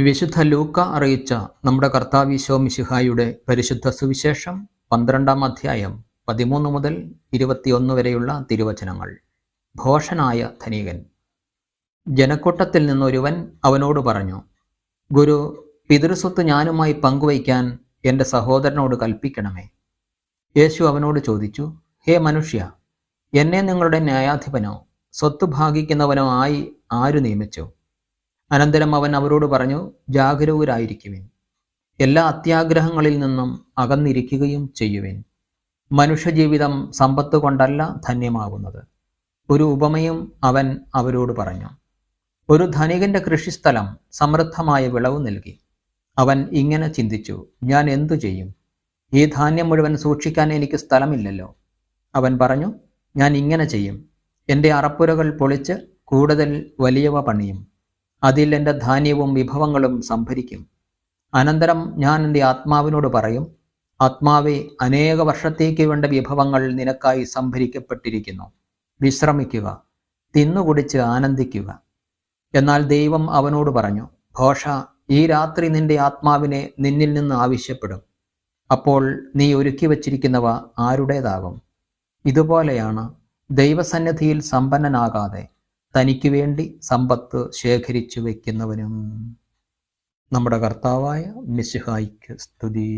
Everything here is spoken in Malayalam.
വിശുദ്ധ ലൂക്ക അറിയിച്ച നമ്മുടെ കർത്താവ് ഈശോ മിശിഹായുടെ പരിശുദ്ധ സുവിശേഷം 12-ാം അധ്യായം 13 മുതൽ 21 വരെയുള്ള തിരുവചനങ്ങൾ. ഭോഷനായ ധനികൻ. ജനക്കൂട്ടത്തിൽ നിന്നൊരുവൻ അവനോട് പറഞ്ഞു, ഗുരു, പിതൃസ്വത്ത് ഞാനുമായി പങ്കുവയ്ക്കാൻ എൻ്റെ സഹോദരനോട് കൽപ്പിക്കണമേ. യേശു അവനോട് ചോദിച്ചു, ഹേ മനുഷ്യ, എന്നെ നിങ്ങളുടെ ന്യായാധിപനോ സ്വത്ത് ഭാഗിക്കുന്നവനോ ആയി ആര് നിയമിച്ചു? അനന്തരം അവൻ അവരോട് പറഞ്ഞു, ജാഗരൂകരായിരിക്കുവിൻ, എല്ലാ അത്യാഗ്രഹങ്ങളിൽ നിന്നും അകന്നിരിക്കുകയും ചെയ്യുവിൻ. മനുഷ്യജീവിതം സമ്പത്ത് കൊണ്ടല്ല ധന്യമാകുന്നത്. ഒരു ഉപമയും അവൻ അവരോട് പറഞ്ഞു. ഒരു ധനികന്റെ കൃഷിസ്ഥലം സമൃദ്ധമായ വിളവ് നൽകി. അവൻ ഇങ്ങനെ ചിന്തിച്ചു, ഞാൻ എന്തു ചെയ്യും? ഈ ധാന്യം മുഴുവൻ സൂക്ഷിക്കാൻ എനിക്ക് സ്ഥലമില്ലല്ലോ. അവൻ പറഞ്ഞു, ഞാൻ ഇങ്ങനെ ചെയ്യും, എൻ്റെ അറപ്പുരകൾ പൊളിച്ച് കൂടുതൽ വലിയവ പണിയും. അതിൽ എൻ്റെ ധാന്യവും വിഭവങ്ങളും സംഭരിക്കും. അനന്തരം ഞാൻ എൻ്റെ ആത്മാവിനോട് പറയും, ആത്മാവെ, അനേക വർഷത്തേക്ക് വേണ്ട വിഭവങ്ങൾ നിനക്കായി സംഭരിക്കപ്പെട്ടിരിക്കുന്നു. വിശ്രമിക്കുക, തിന്നുകുടിച്ച് ആനന്ദിക്കുക. എന്നാൽ ദൈവം അവനോട് പറഞ്ഞു, ഭോഷ, ഈ രാത്രി നിന്റെ ആത്മാവിനെ നിന്നിൽ നിന്ന് ആവശ്യപ്പെടും. അപ്പോൾ നീ ഒരുക്കി വച്ചിരിക്കുന്നവ ആരുടേതാകും? ഇതുപോലെയാണ് ദൈവസന്നിധിയിൽ സമ്പന്നനാകാതെ തനിക്ക് വേണ്ടി സമ്പത്ത് ശേഖരിച്ചു വയ്ക്കുന്നവനും. നമ്മുടെ കർത്താവായ മിശിഹായ്ക്ക് സ്തുതി.